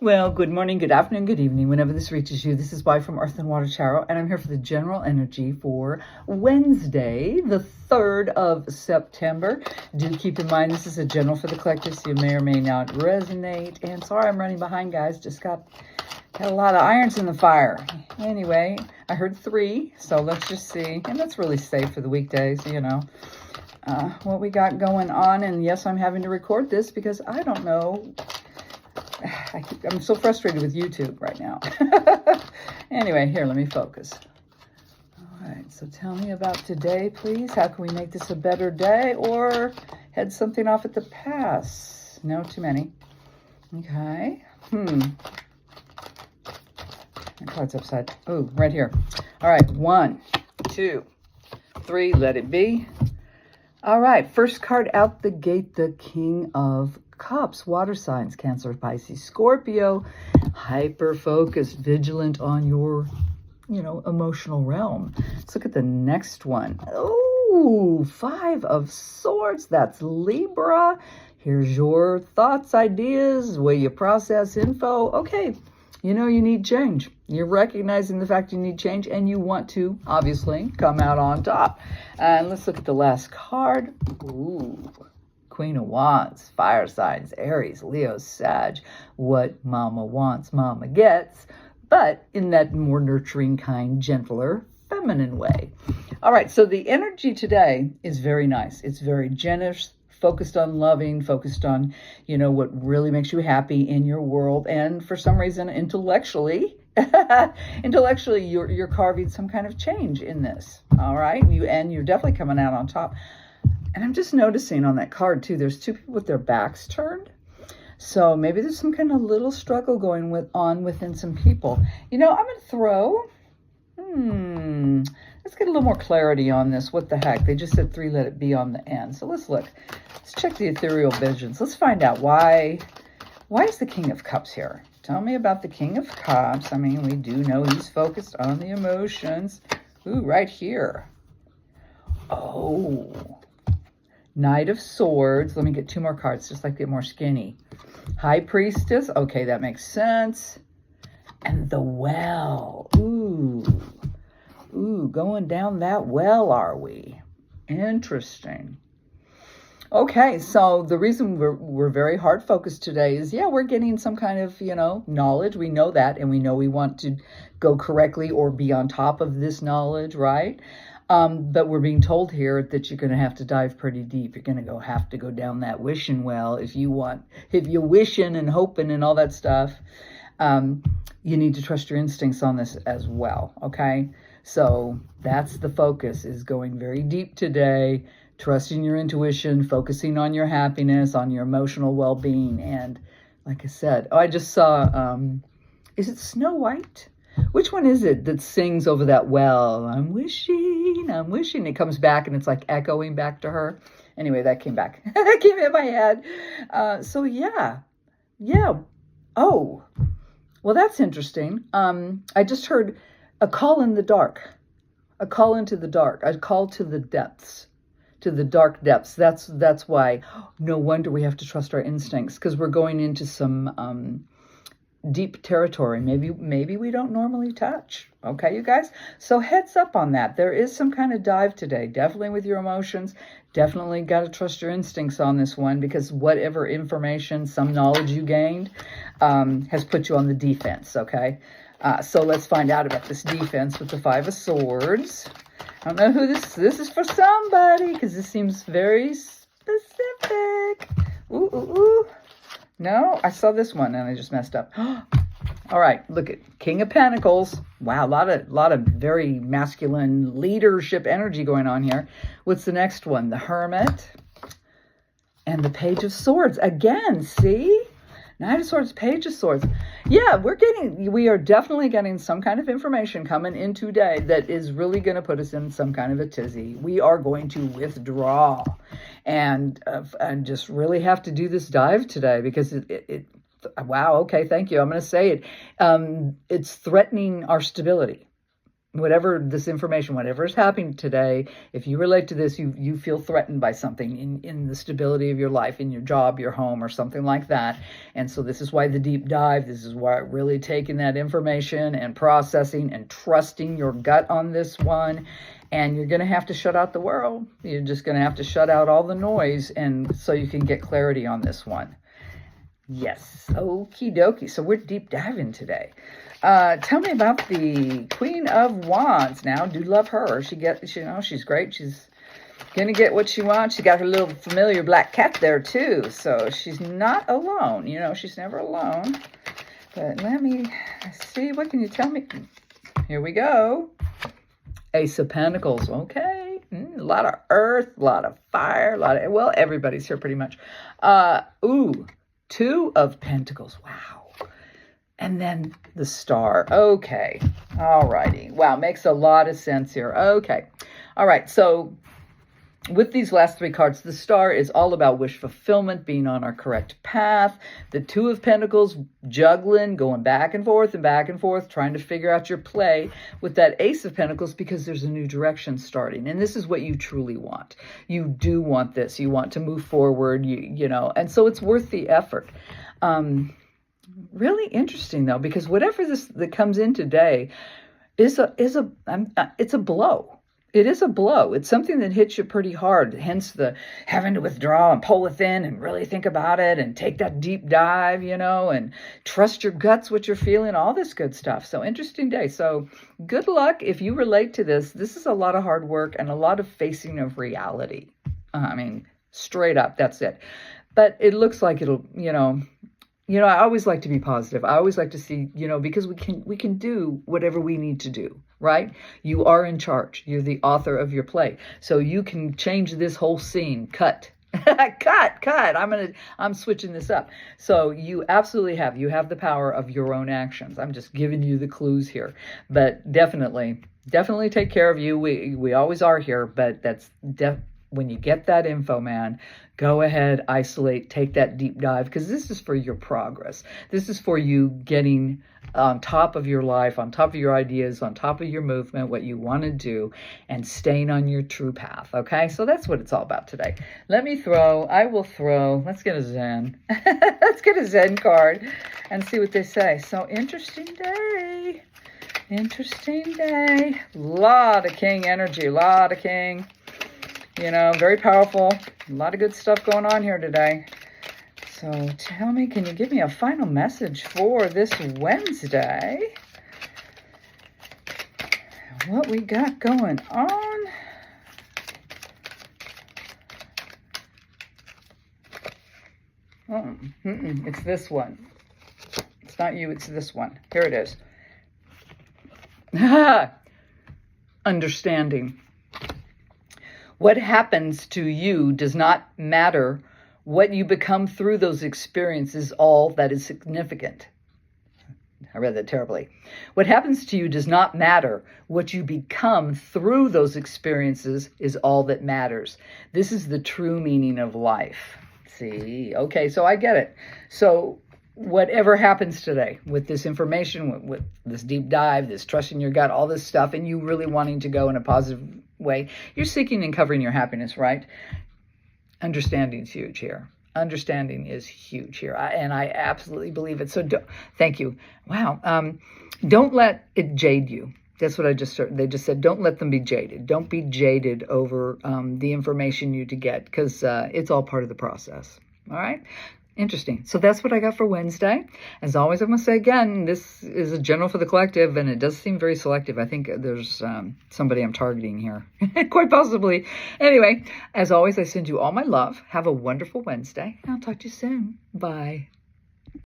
Well, good morning, good afternoon, good evening, whenever this reaches you. This is Bobbi from Earth and Water Tarot, and I'm here for the general energy for Wednesday, the 3rd of September. Do keep in mind, this is a general for the collective, so you may or may not resonate. And sorry, I'm running behind, guys. Just got a lot of irons in the fire. Anyway, I heard 3, so let's just see. And that's really safe for the weekdays, what we got going on. And yes, I'm having to record this because I don't know. I'm so frustrated with YouTube right now. Anyway, here, let me focus. All right, so tell me about today, please. How can we make this a better day or head something off at the pass? No, too many. Okay. The card's upside. Oh, right here. All right, 1, 2, 3, let it be. All right, first card out the gate, the King of Cups, water signs, Cancer, Pisces, Scorpio, hyper-focused, vigilant on your, emotional realm. Let's look at the next one. Oh, 5 of Swords, that's Libra. Here's your thoughts, ideas, way you process info. Okay, you need change. You're recognizing the fact you need change and you want to, obviously, come out on top. And let's look at the last card. Ooh. Queen of Wands, fire signs, Aries, Leo, Sag. What mama wants, mama gets, but in that more nurturing, kind, gentler, feminine way. All right, so the energy today is very nice. It's very generous, focused on loving, focused on, what really makes you happy in your world. And for some reason, intellectually, you're carving some kind of change in this. All right, you're definitely coming out on top. And I'm just noticing on that card, too, there's 2 people with their backs turned. So maybe there's some kind of little struggle going on within some people. I'm going to throw, let's get a little more clarity on this. What the heck? They just said 3, let it be on the end. So let's look. Let's check the ethereal visions. Let's find out why is the King of Cups here? Tell me about the King of Cups. I mean, we do know he's focused on the emotions. Ooh, right here. Oh. Knight of Swords. Let me get 2 more cards, just like get more skinny. High Priestess. Okay, that makes sense. And the Well. Ooh, going down that well, are we? Interesting. Okay, so the reason we're very hard focused today is, we're getting some kind of, knowledge. We know that, and we know we want to go correctly or be on top of this knowledge, right? But we're being told here that you're going to have to dive pretty deep. You're going to have to go down that wishing well if you're wishing and hoping and all that stuff. You need to trust your instincts on this as well, okay? So that's the focus, is going very deep today, trusting your intuition, focusing on your happiness, on your emotional well-being. And like I said, I just saw, is it Snow White? Which one is it that sings over that well? I'm wishing. It comes back and it's like echoing back to her. Anyway, that came back. That came in my head. Yeah. Oh, well, that's interesting. I just heard a call in the dark, a call into the dark, a call to the depths, to the dark depths. That's why. No wonder we have to trust our instincts, because we're going into some deep territory. Maybe we don't normally touch. Okay, you guys? So heads up on that. There is some kind of dive today, definitely with your emotions. Definitely got to trust your instincts on this one, because whatever information, some knowledge you gained has put you on the defense, okay? So let's find out about this defense with the 5 of Swords. I don't know who this is for somebody, because this seems very specific. Ooh. No, I saw this one and I just messed up. All right, look at King of Pentacles. Wow, a lot of very masculine leadership energy going on here. What's the next one? The Hermit and the Page of Swords. Again, see? Knight of Swords, Page of Swords. Yeah, we are definitely getting some kind of information coming in today that is really going to put us in some kind of a tizzy. We are going to withdraw and just really have to do this dive today, because wow, okay, thank you. I'm going to say it. It's threatening our stability. whatever this information, whatever is happening today, if you relate to this, you feel threatened by something in the stability of your life, in your job, your home, or something like that. And so this is why the deep dive, this is why really taking that information and processing and trusting your gut on this one. And you're going to have to shut out the world. You're just going to have to shut out all the noise, and so you can get clarity on this one. Yes, okie dokie. So we're deep diving today. Tell me about the Queen of Wands. Now, do love her. She's great. She's gonna get what she wants. She got her little familiar black cat there too, so she's not alone. She's never alone. But let me see. What can you tell me? Here we go. Ace of Pentacles. Okay. A lot of earth, a lot of fire, everybody's here pretty much. Two of Pentacles. Wow. And then the Star. Okay. All righty. Wow. Makes a lot of sense here. Okay. All right. So with these last three cards, the Star is all about wish fulfillment, being on our correct path. The Two of Pentacles, juggling, going back and forth, trying to figure out your play. With that Ace of Pentacles, because there's a new direction starting. And this is what you truly want. You do want this. You want to move forward, and so it's worth the effort. Really interesting, though, because whatever that comes in today it's a blow. It is a blow. It's something that hits you pretty hard, hence the having to withdraw and pull within and really think about it and take that deep dive, and trust your guts, what you're feeling, all this good stuff. So interesting day. So good luck if you relate to this. This is a lot of hard work and a lot of facing of reality. Straight up, that's it. But it looks like it'll, I always like to be positive. I always like to see, because we can do whatever we need to do, right? You are in charge. You're the author of your play. So you can change this whole scene. Cut. cut. I'm switching this up. So you absolutely have the power of your own actions. I'm just giving you the clues here. But definitely take care of you. We always are here, but that's when you get that info, man, go ahead, isolate, take that deep dive, because this is for your progress. This is for you getting on top of your life, on top of your ideas, on top of your movement, what you want to do, and staying on your true path, okay? So that's what it's all about today. Let's get a Zen. Let's get a Zen card and see what they say. So interesting day. Lot of King energy, lot of King. Very powerful. A lot of good stuff going on here today. So tell me, can you give me a final message for this Wednesday? What we got going on? It's this one. It's not you, it's this one. Here it is. Understanding. What happens to you does not matter. What you become through those experiences, all that is significant. I read that terribly. What happens to you does not matter. What you become through those experiences is all that matters. This is the true meaning of life. See? Okay, so I get it. So whatever happens today with this information, with this deep dive, this trusting your gut, all this stuff, and you really wanting to go in a positive way, you're seeking and covering your happiness, right? Understanding is huge here. Understanding is huge here. And I absolutely believe it. So thank you. Wow. Don't let it jade you. That's what I just heard. They just said, don't let them be jaded. Don't be jaded over the information you to get, because it's all part of the process. All right. Interesting. So that's what I got for Wednesday. As always, I'm going to say again, this is a general for the collective, and it does seem very selective. I think there's somebody I'm targeting here, quite possibly. Anyway, as always, I send you all my love. Have a wonderful Wednesday. I'll talk to you soon. Bye.